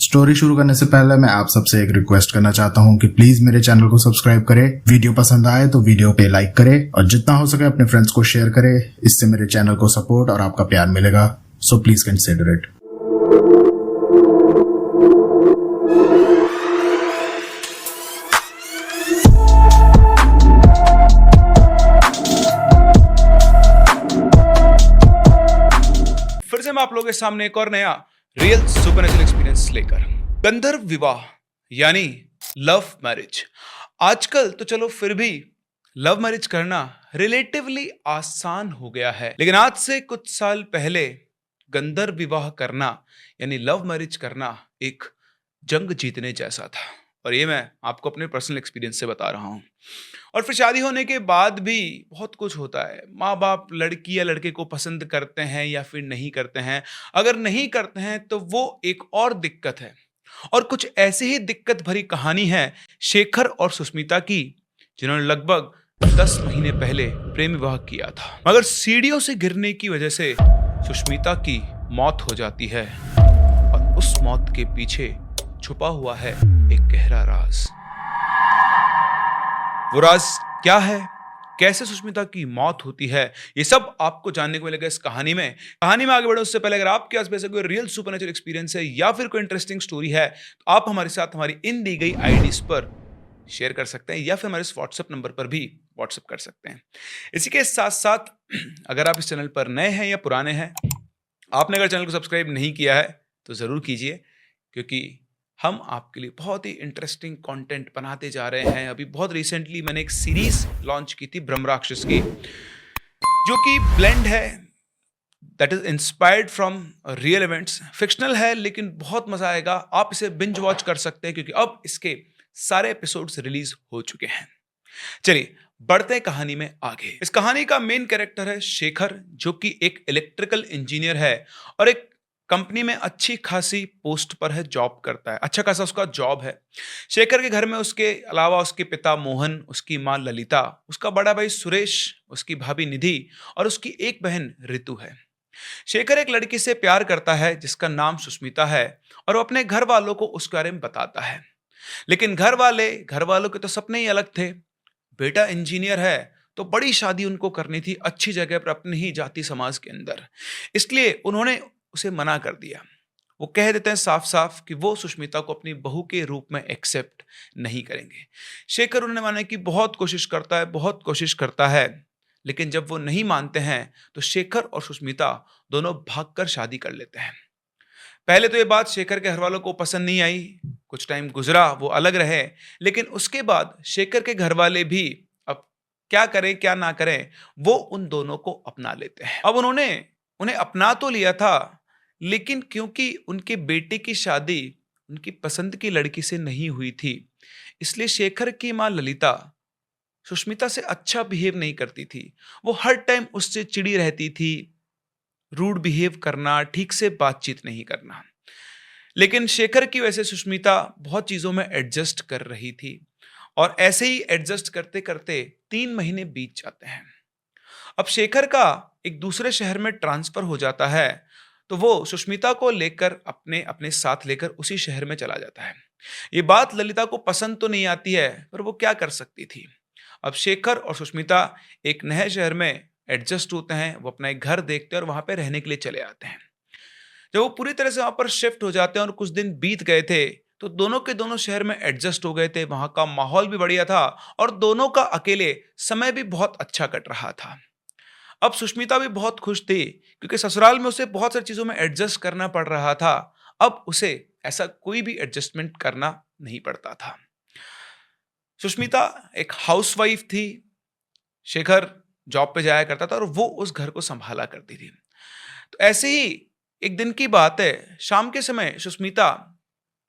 Story शुरू करने से पहले मैं आप सबसे एक रिक्वेस्ट करना चाहता हूँ कि प्लीज मेरे चैनल को सब्सक्राइब करें, वीडियो पसंद आए तो वीडियो पे लाइक करें और जितना हो सके अपने फ्रेंड्स को शेयर करें। इससे मेरे चैनल को सपोर्ट और आपका प्यार मिलेगा, सो प्लीज कंसिडर इट। फिर से मैं आप लोगों के सामने एक और नया रियल सुपरनेचुरल एक्सपीरियंस लेकर, गंधर्व विवाह यानी लव मैरिज। आजकल तो चलो फिर भी लव मैरिज करना रिलेटिवली आसान हो गया है, लेकिन आज से कुछ साल पहले गंधर्व विवाह करना यानी लव मैरिज करना एक जंग जीतने जैसा था। और ये मैं आपको अपने पर्सनल एक्सपीरियंस से बता रहा हूँ। और फिर शादी होने के बाद भी बहुत कुछ होता है। माँ बाप लड़की या लड़के को पसंद करते हैं या फिर नहीं करते हैं। अगर नहीं करते हैं तो वो एक और दिक्कत है। और कुछ ऐसी ही दिक्कत भरी कहानी है शेखर और सुष्मिता की, जिन्होंने लगभग 10 महीने पहले प्रेम विवाह किया था, मगर सीढ़ियों से गिरने की वजह से सुष्मिता की मौत हो जाती है और उस मौत के पीछे छुपा हुआ है एक गहरा राज। वो राज क्या है, कैसे सुष्मिता की मौत होती है, ये सब आपको जानने को मिलेगा इस कहानी में। कहानी में आगे बढ़े उससे पहले अगर आपके आसपास कोई रियल सुपरनेचुरल एक्सपीरियंस है या फिर कोई इंटरेस्टिंग स्टोरी है तो आप हमारे साथ हमारी इन दी गई आईडीज पर शेयर कर सकते हैं या फिर हमारे इस व्हाट्सएप नंबर पर भी व्हाट्सएप कर सकते हैं। इसी के साथ साथ अगर आप इस चैनल पर नए हैं या पुराने हैं, आपने अगर चैनल को सब्सक्राइब नहीं किया है तो ज़रूर कीजिए, क्योंकि हम आपके लिए बहुत ही इंटरेस्टिंग कंटेंट बनाते जा रहे हैं। अभी बहुत रिसेंटली मैंने एक सीरीज लॉन्च की थी ब्रह्मराक्षस की, जो कि ब्लेंड है, that is inspired from real events. Fictional है लेकिन बहुत मजा आएगा। आप इसे बिंज वॉच कर सकते हैं क्योंकि अब इसके सारे एपिसोड्स रिलीज हो चुके हैं। चलिए बढ़ते हैं कहानी में आगे। इस कहानी का मेन कैरेक्टर है शेखर, जो कि एक इलेक्ट्रिकल इंजीनियर है और एक कंपनी में अच्छी खासी पोस्ट पर है, जॉब करता है, अच्छा खासा उसका जॉब है। शेखर के घर में उसके अलावा उसके पिता मोहन, उसकी माँ ललिता, उसका बड़ा भाई सुरेश, उसकी भाभी निधि और उसकी एक बहन ऋतु है। शेखर एक लड़की से प्यार करता है जिसका नाम सुष्मिता है और वो अपने घर वालों को उसके बारे में बताता है। लेकिन घर वालों के तो सपने ही अलग थे। बेटा इंजीनियर है तो बड़ी शादी उनको करनी थी, अच्छी जगह पर अपने ही जाति समाज के अंदर। इसलिए उन्होंने उसे मना कर दिया। वो कह देते हैं साफ साफ कि वो सुष्मिता को अपनी बहू के रूप में एक्सेप्ट नहीं करेंगे। शेखर उन्हें मानने की बहुत कोशिश करता है, लेकिन जब वो नहीं मानते हैं तो शेखर और सुष्मिता दोनों भागकर शादी कर लेते हैं। पहले तो ये बात शेखर के घर वालों को पसंद नहीं आई। कुछ टाइम गुजरा, वो अलग रहे, लेकिन उसके बाद शेखर के घर वाले भी अब क्या करें क्या ना करें, वो उन दोनों को अपना लेते हैं। अब उन्हें अपना तो लिया था, लेकिन क्योंकि उनके बेटे की शादी उनकी पसंद की लड़की से नहीं हुई थी, इसलिए शेखर की माँ ललिता सुष्मिता से अच्छा बिहेव नहीं करती थी। वो हर टाइम उससे चिड़ी रहती थी, रूड बिहेव करना, ठीक से बातचीत नहीं करना। लेकिन शेखर की वजह से सुष्मिता बहुत चीजों में एडजस्ट कर रही थी और ऐसे ही एडजस्ट करते करते 3 महीने बीत जाते हैं। अब शेखर का एक दूसरे शहर में ट्रांसफर हो जाता है, तो वो सुष्मिता को लेकर अपने अपने साथ लेकर उसी शहर में चला जाता है। ये बात ललिता को पसंद तो नहीं आती है, पर वो क्या कर सकती थी। अब शेखर और सुष्मिता एक नए शहर में एडजस्ट होते हैं, वो अपना एक घर देखते हैं और वहां पे रहने के लिए चले आते हैं। जब वो पूरी तरह से वहां पर शिफ्ट हो जाते हैं और कुछ दिन बीत गए थे, तो दोनों के दोनों शहर में एडजस्ट हो गए थे। वहां का माहौल भी बढ़िया था और दोनों का अकेले समय भी बहुत अच्छा कट रहा था। अब सुष्मिता भी बहुत खुश थी क्योंकि ससुराल में उसे बहुत सारी चीजों में एडजस्ट करना पड़ रहा था। अब उसे ऐसा कोई भी एडजस्टमेंट करना नहीं पड़ता था। सुष्मिता एक हाउसवाइफ थी, शेखर जॉब पे जाया करता था और वो उस घर को संभाला करती थी। तो ऐसे ही एक दिन की बात है, शाम के समय सुष्मिता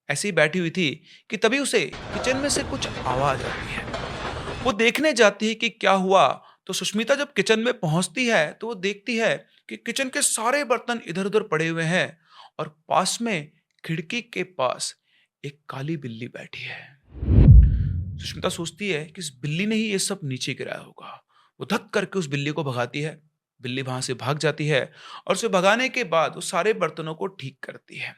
ऐसे ही बैठी हुई थी कि तभी उसे किचन में से कुछ आवाज आती है। वो देखने जाती है कि क्या हुआ। तो सुष्मिता जब किचन में पहुंचती है तो वो देखती है कि किचन के सारे बर्तन इधर उधर पड़े हुए हैं और पास में खिड़की के पास एक काली बिल्ली बैठी है। सुष्मिता सोचती है कि इस बिल्ली ने ही ये सब नीचे गिराया होगा। वो धक करके उस बिल्ली को भगाती है। बिल्ली वहां से भाग जाती है और उसे भगाने के बाद वो सारे बर्तनों को ठीक करती है।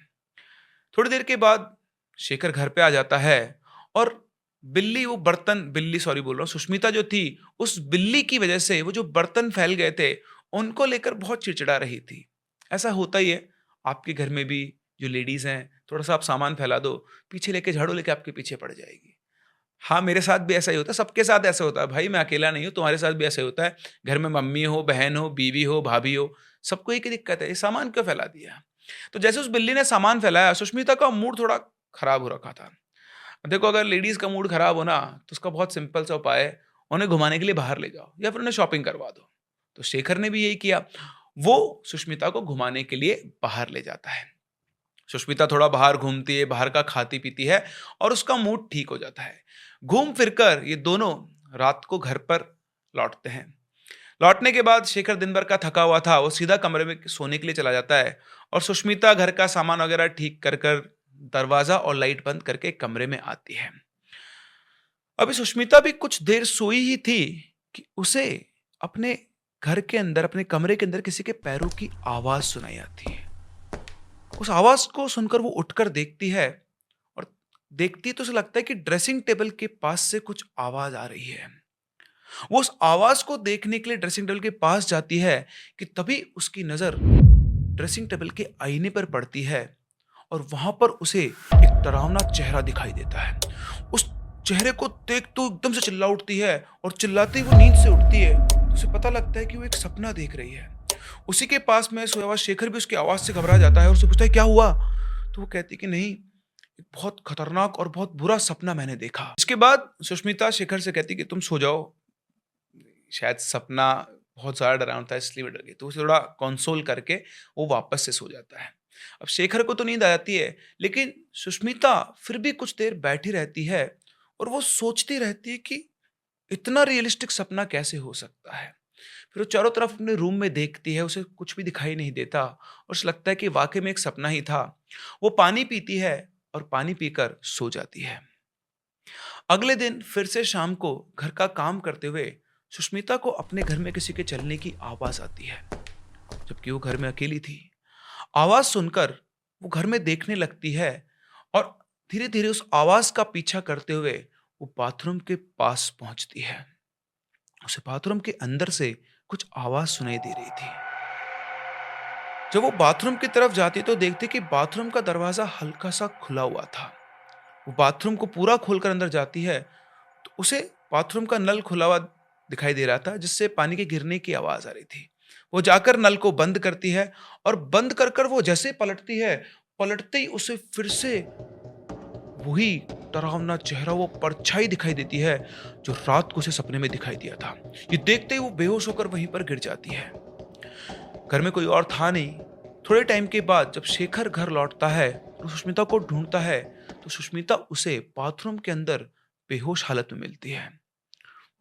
थोड़ी देर के बाद शेखर घर पे आ जाता है और बिल्ली सॉरी बोल रहा हूँ, सुष्मिता जो थी उस बिल्ली की वजह से वो जो बर्तन फैल गए थे उनको लेकर बहुत चिड़चिड़ा रही थी। ऐसा होता ही है, आपके घर में भी जो लेडीज हैं, थोड़ा सा आप सामान फैला दो, पीछे लेके झाड़ू लेके आपके पीछे पड़ जाएगी। हाँ, मेरे साथ भी ऐसा ही होता है, सबके साथ ऐसा होता है भाई, मैं अकेला नहीं हूँ, तुम्हारे साथ भी ऐसा ही होता है। घर में मम्मी हो, बहन हो, बीवी हो, भाभी हो, सबको एक ही दिक्कत है, ये सामान क्यों फैला दिया? तो जैसे उस बिल्ली ने सामान फैलाया, सुष्मिता का मूड थोड़ा खराब हो रखा था। देखो, अगर लेडीज का मूड खराब हो ना, तो उसका बहुत सिंपल सा उपाय है, उन्हें घुमाने के लिए बाहर ले जाओ या फिर उन्हें शॉपिंग करवा दो। तो शेखर ने भी यही किया, वो सुष्मिता को घुमाने के लिए बाहर ले जाता है। सुष्मिता थोड़ा बाहर घूमती है, बाहर का खाती पीती है और उसका मूड ठीक हो जाता है। घूम फिरकर ये दोनों रात को घर पर लौटते हैं। लौटने के बाद शेखर दिन भर का थका हुआ था, वो सीधा कमरे में सोने के लिए चला जाता है और सुष्मिता घर का सामान वगैरह ठीक कर कर दरवाजा और लाइट बंद करके कमरे में आती है। अभी सुष्मिता भी कुछ देर सोई ही थी कि उसे अपने घर के अंदर, अपने कमरे के अंदर किसी के पैरों की आवाज सुनाई आती है। उस आवाज को सुनकर वो उठकर देखती है और देखती तो उसे लगता है कि ड्रेसिंग टेबल के पास से कुछ आवाज आ रही है। वो उस आवाज को देखने के लिए ड्रेसिंग टेबल के पास जाती है कि तभी उसकी नजर ड्रेसिंग टेबल के आईने पर पड़ती है और वहां पर उसे एक डरावना चेहरा दिखाई देता है। उस चेहरे को देख तो एकदम से चिल्ला उठती है और चिल्लाते ही वो नींद से उठती है। तो उसे पता लगता है कि वो एक सपना देख रही है। उसी के पास में सोया हुआ शेखर भी उसकी आवाज से घबरा जाता है और उससे पूछता है क्या हुआ? तो वो कहती है कि नहीं, एक बहुत खतरनाक और बहुत बुरा सपना मैंने देखा। इसके बाद सुष्मिता शेखर से कहती है कि तुम सो जाओ, शायद सपना बहुत ज्यादा डरावना था इसलिए वो डर गई। तो उसे थोड़ा कंसोल करके वो वापस से सो जाता है। अब शेखर को तो नींद आ जाती है, लेकिन सुष्मिता फिर भी कुछ देर बैठी रहती है और वो सोचती रहती है कि इतना रियलिस्टिक सपना कैसे हो सकता है। फिर वो चारों तरफ अपने रूम में देखती है, उसे कुछ भी दिखाई नहीं देता और उसे लगता है कि वाकई में एक सपना ही था। वो पानी पीती है और पानी पीकर सो जाती है। अगले दिन फिर से शाम को घर का काम करते हुए सुष्मिता को अपने घर में किसी के चलने की आवाज आती है, जबकि वो घर में अकेली थी। आवाज सुनकर वो घर में देखने लगती है और धीरे धीरे उस आवाज का पीछा करते हुए वो बाथरूम के पास पहुंचती है। उसे बाथरूम के अंदर से कुछ आवाज सुनाई दे रही थी। जब वो बाथरूम की तरफ जाती तो देखती कि बाथरूम का दरवाजा हल्का सा खुला हुआ था। वो बाथरूम को पूरा खोलकर अंदर जाती है तो उसे बाथरूम का नल खुला हुआ दिखाई दे रहा था, जिससे पानी के गिरने की आवाज आ रही थी। वो जाकर नल को बंद करती है और बंद कर कर वो जैसे पलटती है, पलटते ही उसे फिर से वही डरावना चेहरा, वो परछाई दिखाई देती है जो रात को उसे सपने में दिखाई दिया था। ये देखते ही वो बेहोश होकर वहीं पर गिर जाती है। घर में कोई और था नहीं। थोड़े टाइम के बाद जब शेखर घर लौटता है और सुष्मिता को ढूंढता है तो सुष्मिता उसे बाथरूम के अंदर बेहोश हालत में मिलती है।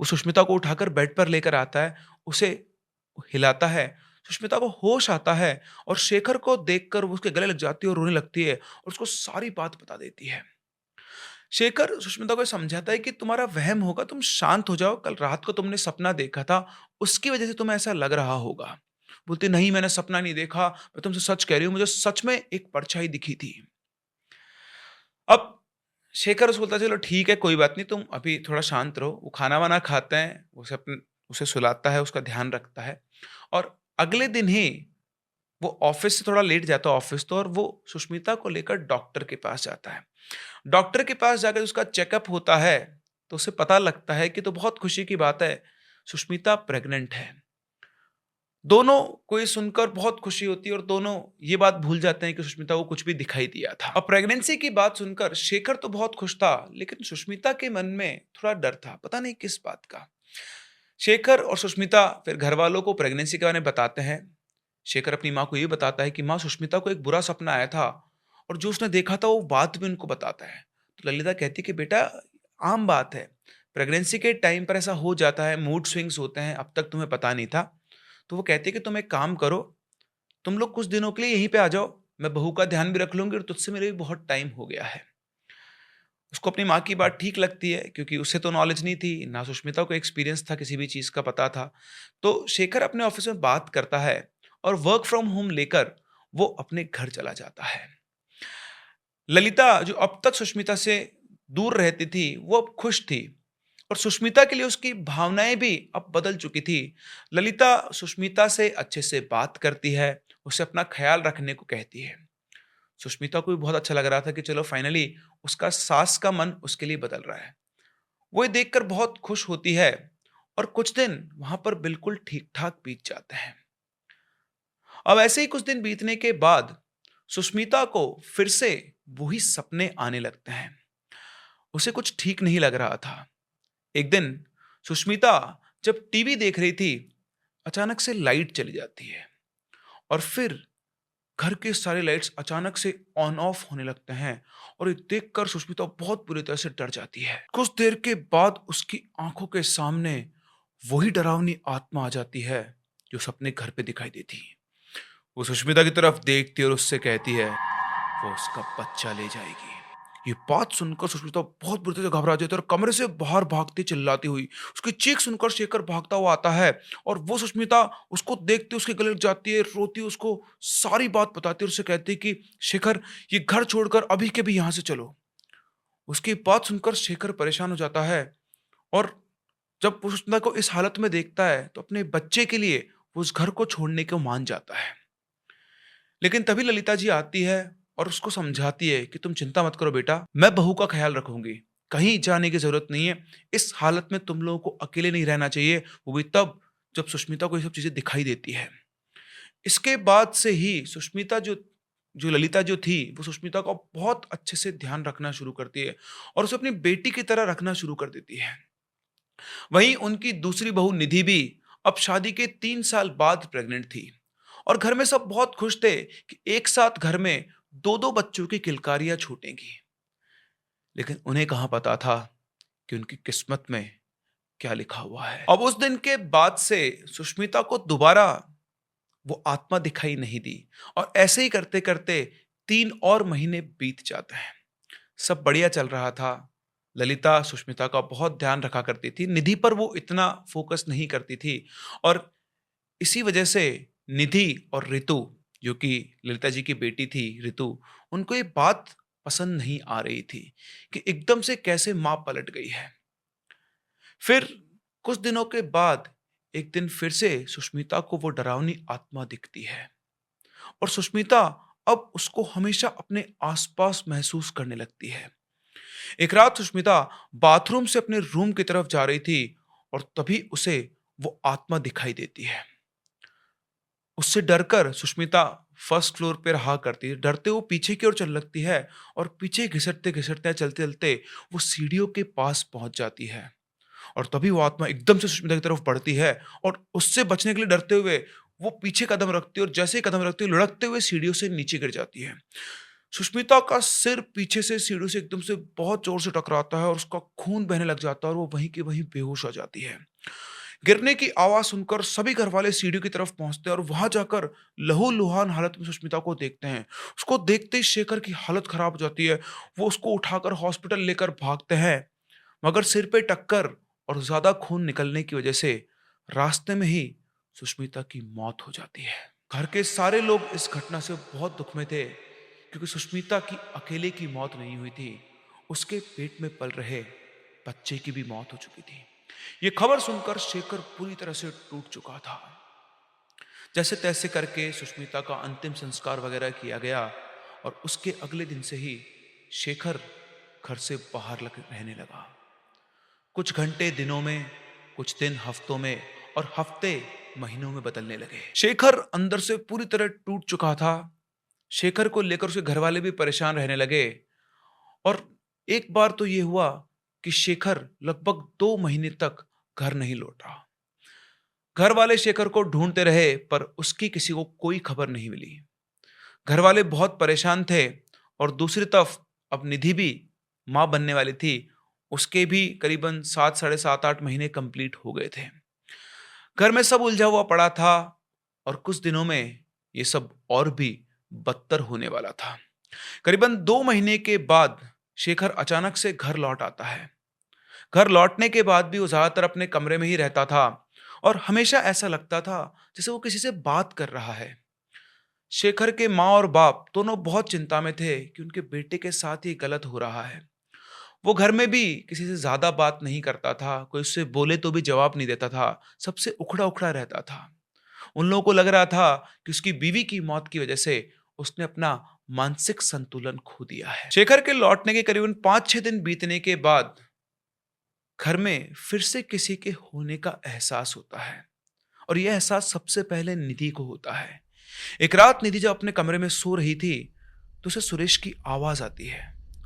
वो सुष्मिता को उठाकर बेड पर लेकर आता है, उसे हिलाता है। सुष्मिता को होश आता है और शेखर को देखकर वो उसके गले लग जाती है और रोने लगती है और उसको सारी बात बता देती है। शेखर सुष्मिता को समझाता है कि तुम्हारा वहम होगा, तुम शांत हो जाओ, कल रात को तुमने सपना देखा था, उसकी वजह से तुम्हें ऐसा लग रहा होगा। बोलती नहीं, मैंने सपना नहीं देखा, मैं तुमसे सच कह रही हूँ, मुझे सच में एक परछाई दिखी थी। अब शेखर उसको बोलता है चलो ठीक है, कोई बात नहीं, तुम अभी थोड़ा शांत रहो। वो खाना वाना खाते हैं, उसे सुलाता है, उसका ध्यान रखता है और अगले दिन ही वो ऑफिस से थोड़ा लेट जाता है ऑफिस तो, और वो सुष्मिता को लेकर डॉक्टर के पास जाता है। डॉक्टर के पास जाकर उसका चेकअप होता है तो उसे पता लगता है कि तो बहुत खुशी की बात है, सुष्मिता प्रेग्नेंट है। दोनों को ये सुनकर बहुत खुशी होती है और दोनों ये बात भूल जाते हैं कि सुष्मिता को कुछ भी दिखाई दिया था। अब प्रेगनेंसी की बात सुनकर शेखर तो बहुत खुश था, लेकिन सुष्मिता के मन में थोड़ा डर था, पता नहीं किस बात का। शेखर और सुष्मिता फिर घर वालों को प्रेगनेंसी के बारे में बताते हैं। शेखर अपनी माँ को ये बताता है कि माँ, सुष्मिता को एक बुरा सपना आया था और जो उसने देखा था वो बात भी उनको बताता है। तो ललिता कहती कि बेटा, आम बात है, प्रेगनेंसी के टाइम पर ऐसा हो जाता है, मूड स्विंग्स होते हैं, अब तक तुम्हें पता नहीं था। तो वो कहती है कि तुम एक काम करो, तुम लोग कुछ दिनों के लिए यहीं पे आ जाओ, मैं बहू का ध्यान भी रख लूंगी और तुझसे मेरे भी बहुत टाइम हो गया है। उसको अपनी माँ की बात ठीक लगती है क्योंकि उसे तो नॉलेज नहीं थी, ना सुष्मिता को एक्सपीरियंस था, किसी भी चीज का पता था। तो शेखर अपने ऑफिस में बात करता है और वर्क फ्रॉम होम लेकर वो अपने घर चला जाता है। ललिता जो अब तक सुष्मिता से दूर रहती थी, वो अब खुश थी और सुष्मिता के लिए उसकी भावनाएं भी अब बदल चुकी थी। ललिता सुष्मिता से अच्छे से बात करती है, उसे अपना ख्याल रखने को कहती है। सुष्मिता को भी बहुत अच्छा लग रहा था कि चलो फाइनली उसका सास का मन उसके लिए बदल रहा है। वो ये देखकर बहुत खुश होती है और कुछ दिन वहां पर बिल्कुल ठीक-ठाक बीत जाते हैं। अब ऐसे ही कुछ दिन बीतने के बाद सुष्मिता को फिर से वही सपने आने लगते हैं। उसे कुछ ठीक नहीं लग रहा था। एक दिन सुष्मिता जब टीवी देख रही थी, अचानक से लाइट चली जाती है और फिर घर के सारे लाइट्स अचानक से ऑन ऑफ होने लगते हैं और ये देखकर सुष्मिता बहुत बुरी तरह से डर जाती है। कुछ देर के बाद उसकी आंखों के सामने वही डरावनी आत्मा आ जाती है जो सपने घर पे दिखाई देती है। वो सुष्मिता की तरफ देखती है और उससे कहती है वो उसका बच्चा ले जाएगी। ये बात सुनकर सुष्मिता बहुत बुरी तरह से घबरा जाती है और कमरे से बाहर भागती चिल्लाती हुई, उसकी चीख सुनकर शेखर भागता हुआ आता है और वो सुष्मिता उसको देखते उसके गले लग जाती है, रोती उसको सारी बात बताती है और उसे कहती है कि शेखर ये घर छोड़कर अभी के भी यहाँ से चलो। उसकी बात सुनकर शेखर परेशान हो जाता है और जब वो सुष्मिता को इस हालत में देखता है तो अपने बच्चे के लिए वो उस घर को छोड़ने को मान जाता है। लेकिन तभी ललिता जी आती है और उसको समझाती है कि तुम चिंता मत करो बेटा, मैं बहू का ख्याल रखूंगी, कहीं जाने की जरूरत नहीं है। इस हालत में तुम लोगों को अकेले नहीं रहना चाहिए, वो भी तब जब सुष्मिता को ये सब चीजें दिखाई देती है। इसके बाद से ही सुष्मिता जो जो ललिता जो थी वो सुष्मिता का बहुत अच्छे से ध्यान रखना शुरू करती है और उसे अपनी बेटी की तरह रखना शुरू कर देती है। वहीं उनकी दूसरी बहू निधि भी अब शादी के 3 साल बाद प्रेग्नेंट थी और घर में सब बहुत खुश थे कि एक साथ घर में दो दो बच्चों की किलकारियां छूटेंगी। लेकिन उन्हें कहां पता था कि उनकी किस्मत में क्या लिखा हुआ है। अब उस दिन के बाद से सुष्मिता को दोबारा वो आत्मा दिखाई नहीं दी और ऐसे ही करते करते 3 और महीने बीत जाते हैं। सब बढ़िया चल रहा था। ललिता सुष्मिता का बहुत ध्यान रखा करती थी, निधि पर वो इतना फोकस नहीं करती थी और इसी वजह से निधि और रितु, जो कि ललिता जी की बेटी थी रितु, उनको ये बात पसंद नहीं आ रही थी कि एकदम से कैसे मां पलट गई है। फिर कुछ दिनों के बाद एक दिन फिर से सुष्मिता को वो डरावनी आत्मा दिखती है और सुष्मिता अब उसको हमेशा अपने आसपास महसूस करने लगती है। एक रात सुष्मिता बाथरूम से अपने रूम की तरफ जा रही थी और तभी उसे वो आत्मा दिखाई देती है। उससे डरकर सुष्मिता फर्स्ट फ्लोर पे रहा करती है। डरते वो पीछे की ओर चल लगती है और पीछे घिसटते घिसटते चलते चलते वो सीढ़ियों के पास पहुंच जाती है और तभी वो आत्मा एकदम से सुष्मिता की तरफ बढ़ती है और उससे बचने के लिए डरते हुए वो पीछे कदम रखती है और जैसे ही कदम रखती है लुढ़कते हुए सीढ़ियों से नीचे गिर जाती है। सुष्मिता का सिर पीछे से सीढ़ियों से एकदम से बहुत जोर से टकराता है और उसका खून बहने लग जाता है और वो वहीं की वहीं बेहोश हो जाती है। गिरने की आवाज सुनकर सभी घर वाले सीढ़ियों की तरफ पहुंचते हैं और वहां जाकर लहूलुहान हालत में सुष्मिता को देखते हैं। उसको देखते ही शेखर की हालत खराब हो जाती है। वो उसको उठाकर हॉस्पिटल लेकर भागते हैं, मगर सिर पे टक्कर और ज्यादा खून निकलने की वजह से रास्ते में ही सुष्मिता की मौत हो जाती है। घर के सारे लोग इस घटना से बहुत दुख में थे क्योंकि सुष्मिता की अकेले की मौत नहीं हुई थी, उसके पेट में पल रहे बच्चे की भी मौत हो चुकी थी। ये खबर सुनकर शेखर पूरी तरह से टूट चुका था। जैसे तैसे करके सुष्मिता का अंतिम संस्कार वगैरह किया गया और उसके अगले दिन से ही शेखर घर से बाहर रहने लगा। कुछ घंटे दिनों में, कुछ दिन हफ्तों में और हफ्ते महीनों में बदलने लगे। शेखर अंदर से पूरी तरह टूट चुका था। शेखर को लेकर उसके घर वाले भी परेशान रहने लगे और एक बार तो ये हुआ कि शेखर लगभग 2 महीने तक घर नहीं लौटा। घर वाले शेखर को ढूंढते रहे पर उसकी किसी को कोई खबर नहीं मिली। घर वाले बहुत परेशान थे और दूसरी तरफ अब निधि भी मां बनने वाली थी। उसके भी करीबन 7 साढ़े 7 8 महीने कंप्लीट हो गए थे। घर में सब उलझा हुआ पड़ा था और कुछ दिनों में ये सब और भी बदतर होने वाला था। करीबन 2 महीने के बाद शेखर अचानक से घर लौट आता है। घर लौटने के बाद भी वो ज्यादातर अपने कमरे में ही रहता था और हमेशा ऐसा लगता था जैसे वो किसी से बात कर रहा है। शेखर के माँ और बाप दोनों बहुत चिंता में थे कि उनके बेटे के साथ ही गलत हो रहा है। वो घर में भी किसी से ज्यादा बात नहीं करता था, कोई उससे बोले तो भी जवाब नहीं देता था, सबसे उखड़ा उखड़ा रहता था। उन लोगों को लग रहा था कि उसकी बीवी की मौत की वजह से उसने अपना मानसिक संतुलन खो दिया है। शेखर के लौटने के करीबन 5-6 दिन बीतने के बाद घर में फिर से किसी के होने का एहसास होता है, और यह एहसास सबसे पहले निधि को होता है। एक रात निधि जब अपने कमरे में सो रही थी तो उसे सुरेश की आवाज आती है।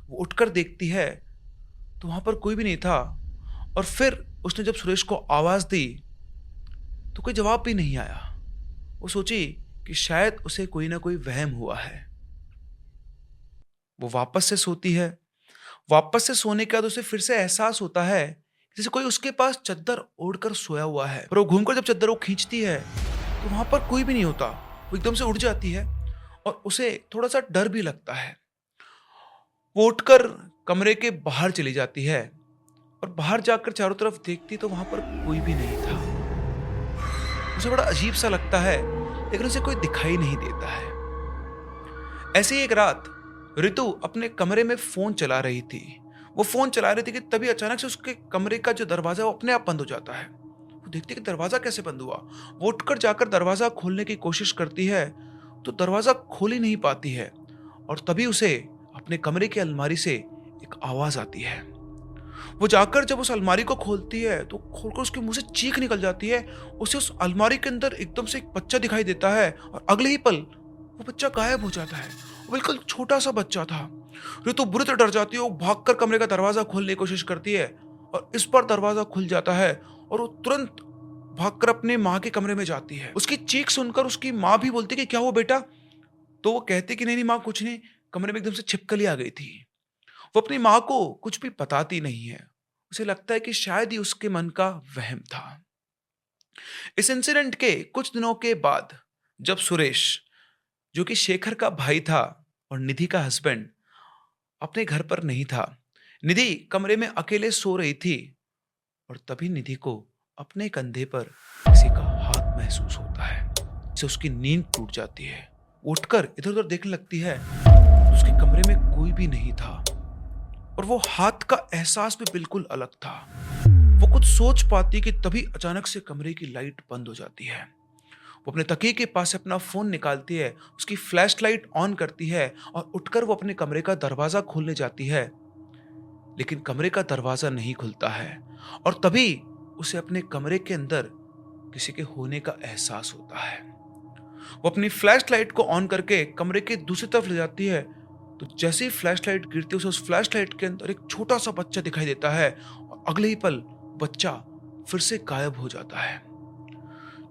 वो उठकर देखती है तो वहां पर कोई भी नहीं था, और फिर उसने जब सुरेश को आवाज दी तो कोई जवाब भी नहीं आया। वो सोची कि शायद उसे कोई ना कोई वहम हुआ है। वो वापस से सोती है। वापस से सोने के बाद उसे फिर से एहसास होता है जैसे कोई उसके पास चद्दर ओढ़कर सोया हुआ है, पर वो घूमकर जब चद्दर वो खींचती है तो वहां पर कोई भी नहीं होता। वो एकदम से उठ जाती है और उसे थोड़ा सा डर भी लगता है। वो उठकर कमरे के बाहर चली जाती है और बाहर जाकर चारों तरफ देखती तो वहां पर कोई भी नहीं था। उसे बड़ा अजीब सा लगता है, लेकिन उसे कोई दिखाई नहीं देता है। ऐसी एक रात ऋतु अपने कमरे में फोन चला रही थी। वो फोन चला रही थी कि तभी अचानक से उसके कमरे का जो दरवाजा है वो अपने आप बंद हो जाता है। वो देखती है कि दरवाजा कैसे बंद हुआ। वो उठकर जाकर दरवाजा खोलने की कोशिश करती है तो दरवाजा खोल ही नहीं पाती है, और तभी उसे अपने कमरे की अलमारी से एक आवाज आती है। वो जाकर जब उस अलमारी को खोलती है तो खोलकर उसके मुंह से चीख निकल जाती है। उसे उस अलमारी के अंदर एकदम से एक बच्चा दिखाई देता है, और अगले ही पल वो बच्चा गायब हो जाता है। वो बिल्कुल छोटा सा बच्चा था। ऋतु बुरी तरह डर जाती है। वो भागकर कमरे का दरवाजा खोलने की कोशिश करती है, और इस पर दरवाजा खुल जाता है और वो तुरंत भागकर अपने माँ के कमरे में जाती है। उसकी चीख सुनकर उसकी माँ भी बोलती कि क्या हुआ बेटा? तो वो कहती कि नहीं नहीं माँ, कुछ नहीं, कमरे में एकदम से छिपकली आ गई थी। वो अपनी माँ को कुछ भी बताती नहीं है। उसे लगता है कि शायद ही उसके मन का वहम था। इस इंसिडेंट के कुछ दिनों के बाद जब सुरेश, जो कि शेखर का भाई था और निधि का हस्बैंड, अपने घर पर नहीं था, निधि कमरे में अकेले सो रही थी, और तभी निधि को अपने कंधे पर किसी का हाथ महसूस होता है। इससे उसकी नींद टूट जाती है। वो उठकर इधर उधर देखने लगती है तो उसके कमरे में कोई भी नहीं था, और वो हाथ का एहसास भी बिल्कुल अलग था। वो कुछ सोच पाती कि तभी अचानक से कमरे की लाइट बंद हो जाती है। वो अपने तकिए के पास से अपना फोन निकालती है, उसकी फ्लैश लाइट ऑन करती है और उठकर वो अपने कमरे का दरवाजा खोलने जाती है, लेकिन कमरे का दरवाजा नहीं खुलता है, और तभी उसे अपने कमरे के अंदर किसी के होने का एहसास होता है। वो अपनी फ्लैश लाइट को ऑन करके कमरे के दूसरी तरफ ले जाती है, तो जैसे ही फ्लैश लाइट गिरती है उसे उस फ्लैश लाइट के अंदर एक छोटा सा बच्चा दिखाई देता है, और अगले ही पल बच्चा फिर से गायब हो जाता है।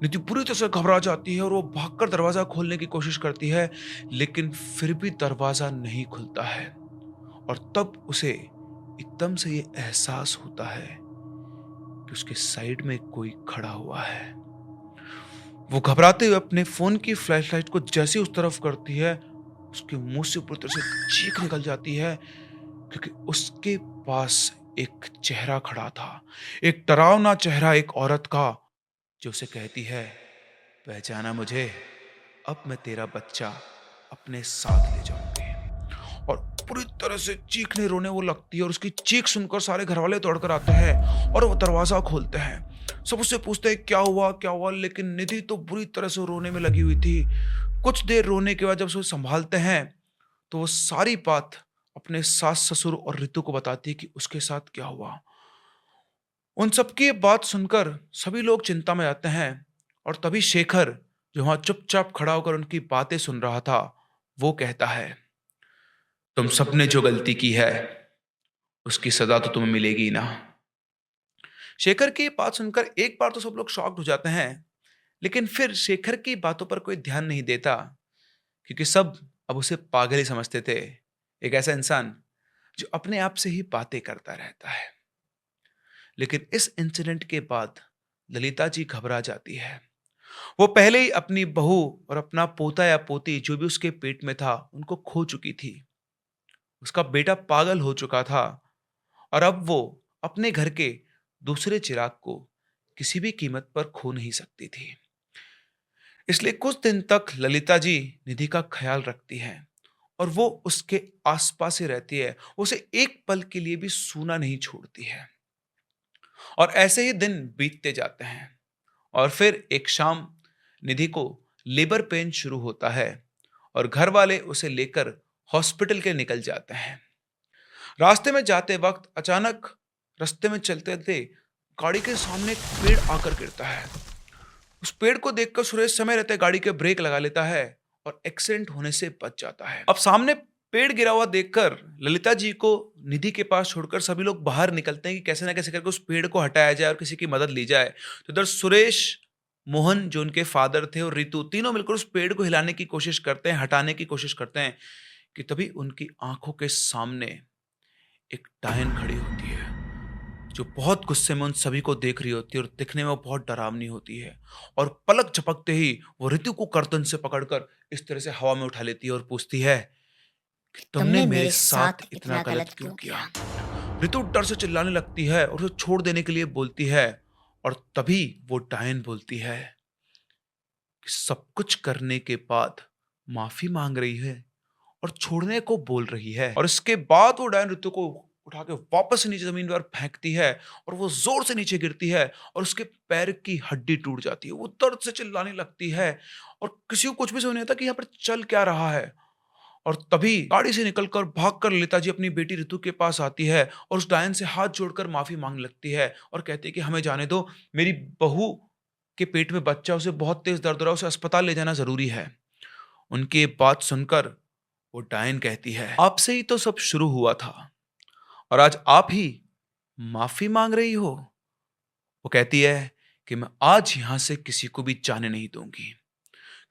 निधि पूरी तरह से घबरा जाती है और वो भागकर दरवाजा खोलने की कोशिश करती है, लेकिन फिर भी दरवाजा नहीं खुलता है, और तब उसे एकदम से ये एहसास होता है कि उसके साइड में कोई खड़ा हुआ है। वो घबराते हुए अपने फोन की फ्लैशलाइट को जैसे उस तरफ करती है, उसके मुंह से पूरी तरह से चीख निकल जाती है, क्योंकि उसके पास एक चेहरा खड़ा था। एक डरावना चेहरा एक औरत का, जो उसे कहती है, पहचाना मुझे? अब मैं तेरा बच्चा अपने साथ ले जाऊंगी। और पूरी तरह से चीखने रोने वो लगती है, और उसकी चीख सुनकर सारे घर वाले दौड़कर आते हैं और वो दरवाजा खोलते हैं। सब उससे पूछते हैं क्या हुआ क्या हुआ, लेकिन निधि तो बुरी तरह से रोने में लगी हुई थी। कुछ देर रोने के बाद जब उसे संभालते हैं तो वो सारी बात अपने सास ससुर और ऋतु को बताती है कि उसके साथ क्या हुआ। उन सबकी ये बात सुनकर सभी लोग चिंता में आते हैं, और तभी शेखर, जो वहां चुपचाप खड़ा होकर उनकी बातें सुन रहा था, वो कहता है, तुम सबने जो गलती की है उसकी सजा तो तुम्हें मिलेगी ना। शेखर की बात सुनकर एक बार तो सब लोग शॉक्ड हो जाते हैं, लेकिन फिर शेखर की बातों पर कोई ध्यान नहीं देता, क्योंकि सब अब उसे पागल ही समझते थे। एक ऐसा इंसान जो अपने आप से ही बातें करता रहता है। लेकिन इस इंसिडेंट के बाद ललिता जी घबरा जाती है। वो पहले ही अपनी बहू और अपना पोता या पोती जो भी उसके पेट में था उनको खो चुकी थी। उसका बेटा पागल हो चुका था, और अब वो अपने घर के दूसरे चिराग को किसी भी कीमत पर खो नहीं सकती थी। इसलिए कुछ दिन तक ललिता जी निधि का ख्याल रखती हैं और वो उसके आसपास ही रहती है। उसे एक पल के लिए भी सूना नहीं छोड़ती है। और ऐसे ही दिन बीतते जाते हैं और फिर एक शाम निधि को लेबर पेन शुरू होता है और घर वाले उसे लेकर हॉस्पिटल के निकल जाते हैं। रास्ते में जाते वक्त अचानक रास्ते में चलते थे गाड़ी के सामने एक पेड़ आकर गिरता है। उस पेड़ को देखकर सुरेश समय रहते गाड़ी के ब्रेक लगा लेता है और एक्सीडेंट होने से बच जाता है। अब सामने पेड़ गिरा हुआ देखकर ललिता जी को निधि के पास छोड़कर सभी लोग बाहर निकलते हैं कि कैसे ना कैसे करके उस पेड़ को हटाया जाए और किसी की मदद ली जाए। तो इधर सुरेश, मोहन जो उनके फादर थे और रितु तीनों मिलकर उस पेड़ को हिलाने की कोशिश करते हैं, हटाने की कोशिश करते हैं कि तभी उनकी आंखों के सामने एक डायन खड़ी होती है जो बहुत गुस्से में उन सभी को देख रही होती है और दिखने में वो बहुत डरावनी होती है। और पलक झपकते ही वो ऋतु को गर्दन से पकड़कर इस तरह से हवा में उठा लेती है और पूछती है कि तुमने मेरे साथ इतना गलत क्यों किया। ऋतु डर से चिल्लाने लगती है और उसे छोड़ देने के लिए बोलती है और तभी वो डायन बोलती है कि सब कुछ करने के बाद माफी मांग रही है और छोड़ने को बोल रही है। और इसके बाद वो डायन ऋतु को उठा के वापस से नीचे जमीन पर फेंकती है और वो जोर से नीचे गिरती है और उसके पैर की हड्डी टूट जाती है। वो दर्द से चिल्लाने लगती है और किसी को कुछ भी समझ नहीं आता कि यहाँ पर चल क्या रहा है। और तभी गाड़ी से निकलकर भागकर ललिता जी अपनी बेटी ऋतु के पास आती है और उस डायन से हाथ जोड़कर माफी मांगने लगती है और कहती है कि हमें जाने दो, मेरी बहू के पेट में बच्चा, उसे बहुत तेज दर्द हो रहा है, उसे अस्पताल ले जाना जरूरी है। उनकी ये बात सुनकर वो डायन कहती है आपसे ही तो सब शुरू हुआ था और आज आप ही माफी मांग रही हो। वो कहती है कि मैं आज यहां से किसी को भी जाने नहीं दूंगी।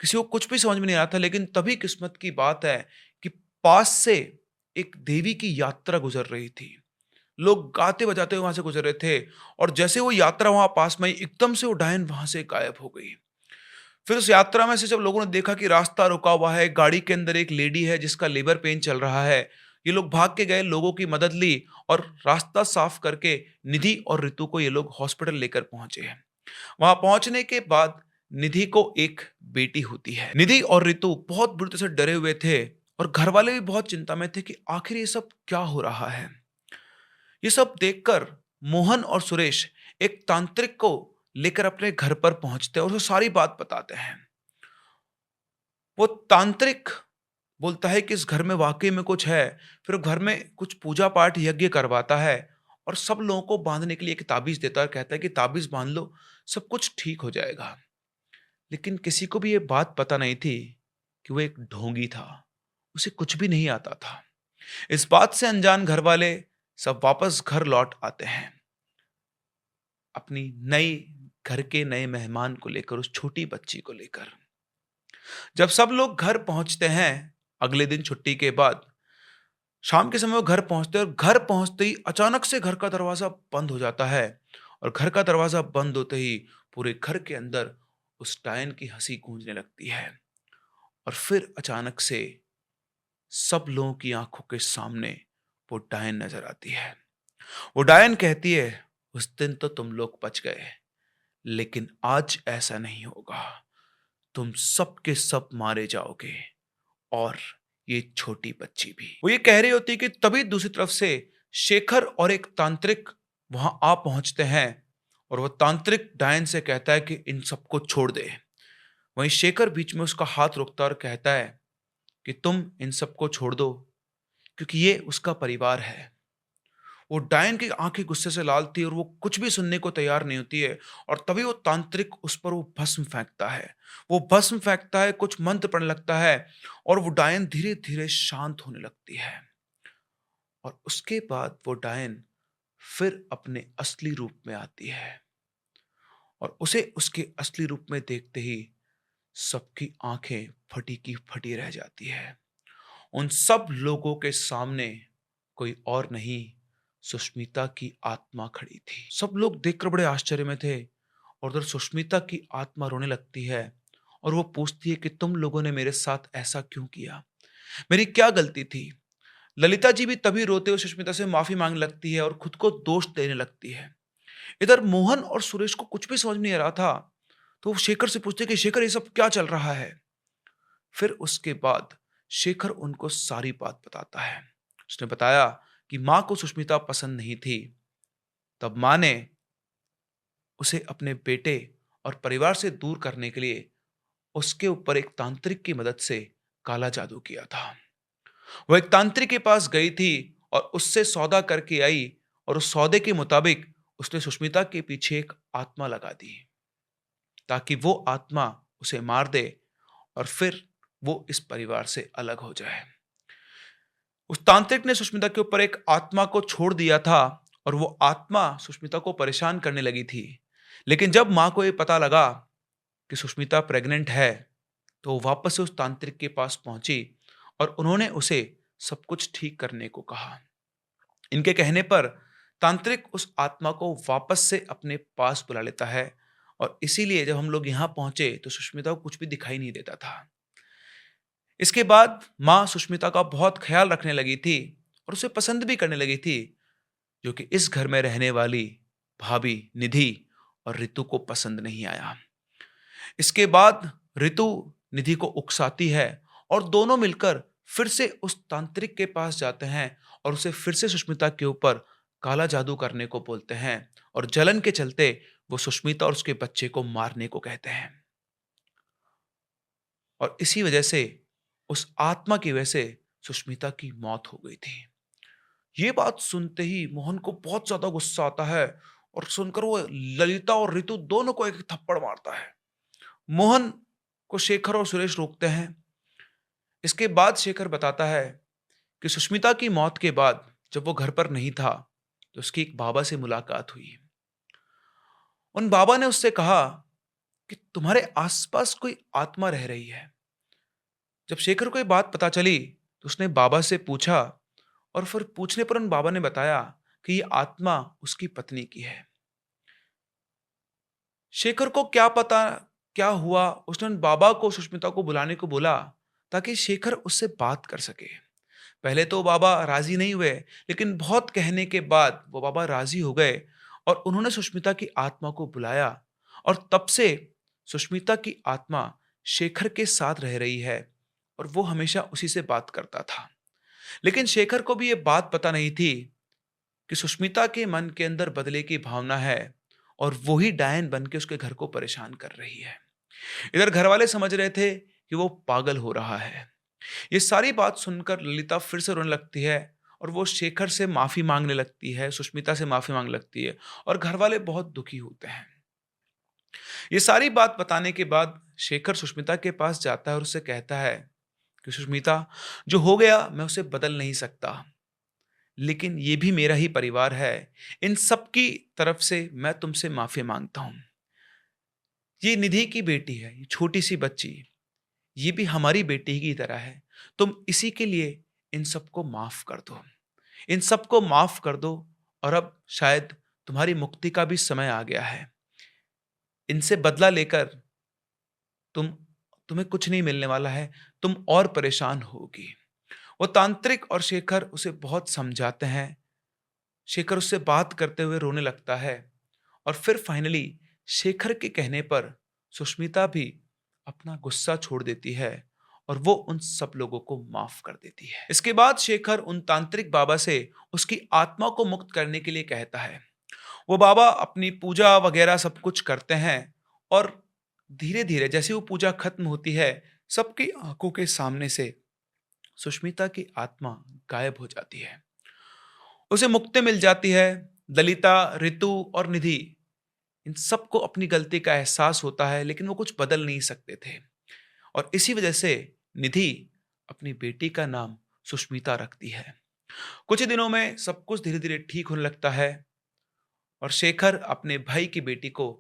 किसी को कुछ भी समझ में नहीं आता, लेकिन तभी किस्मत की बात है कि पास से एक देवी की यात्रा गुजर रही थी। लोग गाते बजाते हुए वहां से गुजर रहे थे और जैसे वो यात्रा वहां पास में आई, एकदम से वो डायन वहां से गायब हो गई। फिर उस यात्रा में से जब लोगों ने देखा कि रास्ता रुका हुआ है, गाड़ी के अंदर एक लेडी है जिसका लेबर पेन चल रहा है, ये लोग भाग के गए, लोगों की मदद ली और रास्ता साफ करके निधि और ऋतु को ये लोग हॉस्पिटल लेकर पहुंचे हैं। वहां पहुंचने के बाद निधि को एक बेटी होती है। निधि और ऋतु बहुत बुरी तरह से डरे हुए थे और घर वाले भी बहुत चिंता में थे कि आखिर ये सब क्या हो रहा है। ये सब देखकर मोहन और सुरेश एक तांत्रिक को लेकर अपने घर पर पहुंचते हैं और उसे सारी बात बताते हैं। वो तांत्रिक बोलता है कि इस घर में वाकई में कुछ है। फिर वो घर में कुछ पूजा पाठ यज्ञ करवाता है और सब लोगों को बांधने के लिए एक ताबीज देता है और कहता है कि ताबीज बांध लो, सब कुछ ठीक हो जाएगा। लेकिन किसी को भी ये बात पता नहीं थी कि वो एक ढोंगी था, उसे कुछ भी नहीं आता था। इस बात से अनजान घर वाले सब वापस घर लौट आते हैं अपनी नई घर के नए मेहमान को लेकर, उस छोटी बच्ची को लेकर। जब सब लोग घर पहुंचते हैं अगले दिन छुट्टी के बाद, शाम के समय वो घर पहुंचते हैं और घर पहुंचते ही अचानक से घर का दरवाजा बंद हो जाता है और घर का दरवाजा बंद होते ही पूरे घर के अंदर उस डायन की हंसी गूंजने लगती है। और फिर अचानक से सब लोगों की आंखों के सामने वो डायन नजर आती है। वो डायन कहती है उस दिन तो तुम लोग बच गए, लेकिन आज ऐसा नहीं होगा, तुम सब के सब मारे जाओगे और ये छोटी बच्ची भी। वो ये कह रही होती है कि तभी दूसरी तरफ से शेखर और एक तांत्रिक वहां आ पहुंचते हैं और वो तांत्रिक डायन से कहता है कि इन सबको छोड़ दे। वहीं शेखर बीच में उसका हाथ रोकता और कहता है कि तुम इन सबको छोड़ दो क्योंकि ये उसका परिवार है। वो डायन की आंखें गुस्से से लाल थी और वो कुछ भी सुनने को तैयार नहीं होती है। और तभी वो तांत्रिक उस पर वो भस्म फेंकता है। वो भस्म फेंकता है, कुछ मंत्र पढ़ने लगता है और वो डायन धीरे धीरे शांत होने लगती है। और उसके बाद वो डायन फिर अपने असली रूप में आती है और उसे उसके असली रूप में देखते ही सबकी आंखें फटी की फटी रह जाती है। उन सब लोगों के सामने कोई और नहीं, सुष्मिता की आत्मा खड़ी थी। सब लोग देखकर बड़े आश्चर्य में थे और उधर सुष्मिता की आत्मा रोने लगती है और वो पूछती है कि तुम लोगों ने मेरे साथ ऐसा क्यों किया, मेरी क्या गलती थी। ललिता जी भी तभी रोते हुए सुष्मिता से माफी मांगने लगती है और खुद को दोष देने लगती है। इधर मोहन और सुरेश को कुछ भी समझ नहीं आ रहा था, तो वो शेखर से पूछते कि शेखर ये सब क्या चल रहा है। फिर उसके बाद शेखर उनको सारी बात बताता है। उसने बताया कि माँ को सुष्मिता पसंद नहीं थी। तब माँ ने उसे अपने बेटे और परिवार से दूर करने के लिए उसके ऊपर एक तांत्रिक की मदद से काला जादू किया था। वो एक तांत्रिक के पास गई थी और उससे सौदा करके आई, और उस सौदे के मुताबिक उसने सुष्मिता के पीछे एक आत्मा लगा दी ताकि वो आत्मा उसे मार दे और फिर वो इस परिवार से अलग हो जाए। उस तांत्रिक ने सुष्मिता के ऊपर एक आत्मा को छोड़ दिया था और वो आत्मा सुष्मिता को परेशान करने लगी थी। लेकिन जब मां को ये पता लगा कि सुष्मिता प्रेग्नेंट है, तो वो वापस से उस तांत्रिक के पास पहुंची और उन्होंने उसे सब कुछ ठीक करने को कहा। इनके कहने पर तांत्रिक उस आत्मा को वापस से अपने पास बुला लेता है, और इसीलिए जब हम लोग यहां पहुंचे तो सुष्मिता को कुछ भी दिखाई नहीं देता था। इसके बाद मां सुष्मिता का बहुत ख्याल रखने लगी थी और उसे पसंद भी करने लगी थी, जो कि इस घर में रहने वाली भाभी निधि और ऋतु को पसंद नहीं आया। इसके बाद ऋतु निधि को उकसाती है और दोनों मिलकर फिर से उस तांत्रिक के पास जाते हैं और उसे फिर से सुष्मिता के ऊपर काला जादू करने को बोलते हैं, और जलन के चलते वो सुष्मिता और उसके बच्चे को मारने को कहते हैं। और इसी वजह से, उस आत्मा की वजह से सुष्मिता की मौत हो गई थी। ये बात सुनते ही मोहन को बहुत ज्यादा गुस्सा आता है और सुनकर वो ललिता और ऋतु दोनों को एक थप्पड़ मारता है। मोहन को शेखर और सुरेश रोकते हैं। इसके बाद शेखर बताता है कि सुष्मिता की मौत के बाद जब वो घर पर नहीं था तो उसकी एक बाबा से मुलाकात हुई। उन बाबा ने उससे कहा कि तुम्हारे आसपास कोई आत्मा रह रही है। जब शेखर को ये बात पता चली तो उसने बाबा से पूछा, और फिर पूछने पर उन बाबा ने बताया कि ये आत्मा उसकी पत्नी की है। शेखर को क्या पता क्या हुआ, उसने उन बाबा को सुष्मिता को बुलाने को बोला ताकि शेखर उससे बात कर सके। पहले तो बाबा राजी नहीं हुए, लेकिन बहुत कहने के बाद वो बाबा राजी हो गए और उन्होंने सुष्मिता की आत्मा को बुलाया, और तब से सुष्मिता की आत्मा शेखर के साथ रह रही है और वो हमेशा उसी से बात करता था। लेकिन शेखर को भी ये बात पता नहीं थी कि सुष्मिता के मन के अंदर बदले की भावना है और वो ही डायन बन के उसके घर को परेशान कर रही है। इधर घर वाले समझ रहे थे कि वो पागल हो रहा है। ये सारी बात सुनकर ललिता फिर से रोने लगती है और वो शेखर से माफी मांगने लगती है, सुष्मिता से माफी मांगने लगती है, और घर वाले बहुत दुखी होते हैं। ये सारी बात बताने के बाद शेखर सुष्मिता के पास जाता है और उससे कहता है कि सुष्मिता, जो हो गया मैं उसे बदल नहीं सकता, लेकिन ये भी मेरा ही परिवार है। इन सब की तरफ से मैं तुमसे माफी मांगता हूं। ये निधि की बेटी है, ये छोटी सी बच्ची, ये भी हमारी बेटी की तरह है। तुम इसी के लिए इन सबको माफ कर दो, इन सबको माफ कर दो, और अब शायद तुम्हारी मुक्ति का भी समय आ गया है। इनसे बदला लेकर तुम तुम्हें कुछ नहीं मिलने वाला है, तुम और परेशान होगी। वो तांत्रिक और शेखर उसे बहुत समझाते हैं। शेखर उससे बात करते हुए रोने लगता है, और फिर फाइनली शेखर के कहने पर सुष्मिता भी अपना गुस्सा छोड़ देती है और वो उन सब लोगों को माफ कर देती है। इसके बाद शेखर उन तांत्रिक बाबा से उसकी आत्मा को मुक्त करने के लिए कहता है। वो बाबा अपनी पूजा वगैरह सब कुछ करते हैं, और धीरे धीरे जैसे वो पूजा खत्म होती है, सबकी आंखों के सामने से सुष्मिता की आत्मा गायब हो जाती है। उसे मुक्ति मिल जाती है। ललिता, ऋतु और निधि, इन सबको अपनी गलती का एहसास होता है, लेकिन वो कुछ बदल नहीं सकते थे, और इसी वजह से निधि अपनी बेटी का नाम सुष्मिता रखती है। कुछ ही दिनों में सब कुछ धीरे धीरे ठीक होने लगता है, और शेखर अपने भाई की बेटी को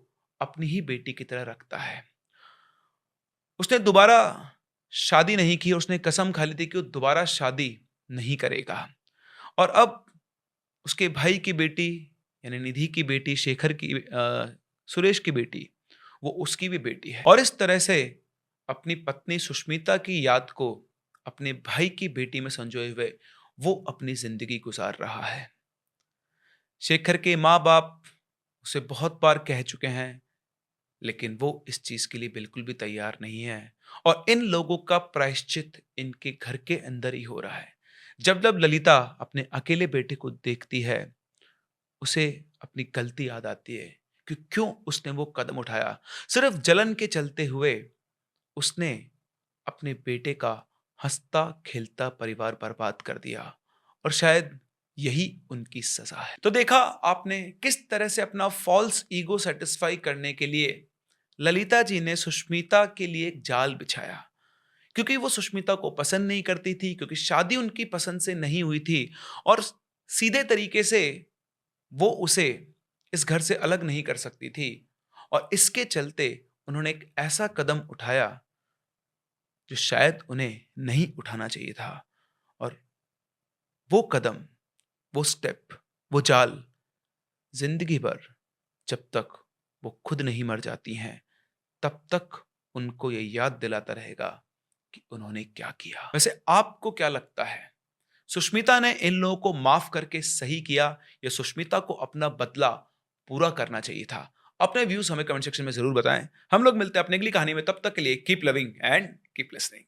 अपनी ही बेटी की तरह रखता है। उसने दोबारा शादी नहीं की और उसने कसम खा ली थी कि वो दोबारा शादी नहीं करेगा। और अब उसके भाई की बेटी यानी निधि की बेटी, शेखर की सुरेश की बेटी, वो उसकी भी बेटी है, और इस तरह से अपनी पत्नी सुष्मिता की याद को अपने भाई की बेटी में संजोए हुए वो अपनी जिंदगी गुजार रहा है। शेखर के माँ बाप उसे बहुत बार कह चुके हैं, लेकिन वो इस चीज के लिए बिल्कुल भी तैयार नहीं है और इन लोगों का प्रायश्चित इनके घर के अंदर ही हो रहा है। जब जब ललिता अपने अकेले बेटे को देखती है, उसे अपनी गलती याद आती है कि क्यों उसने वो कदम उठाया। सिर्फ जलन के चलते हुए उसने अपने बेटे का हंसता खेलता परिवार बर्बाद कर दिया और शायद यही उनकी सजा है। तो देखा आपने किस तरह से अपना फॉल्स ईगो सेटिस्फाई करने के लिए ललिता जी ने सुष्मिता के लिए एक जाल बिछाया, क्योंकि वो सुष्मिता को पसंद नहीं करती थी, क्योंकि शादी उनकी पसंद से नहीं हुई थी और सीधे तरीके से वो उसे इस घर से अलग नहीं कर सकती थी। और इसके चलते उन्होंने एक ऐसा कदम उठाया जो शायद उन्हें नहीं उठाना चाहिए था। और वो कदम, वो स्टेप, वो जाल जिंदगी भर, जब तक वो खुद नहीं मर जाती हैं, तब तक उनको ये याद दिलाता रहेगा कि उन्होंने क्या किया। वैसे आपको क्या लगता है, सुष्मिता ने इन लोगों को माफ करके सही किया या सुष्मिता को अपना बदला पूरा करना चाहिए था? अपने व्यूज हमें कमेंट सेक्शन में जरूर बताएं। हम लोग मिलते हैं अपने अगली कहानी में, तब तक के लिए keep loving and keep listening.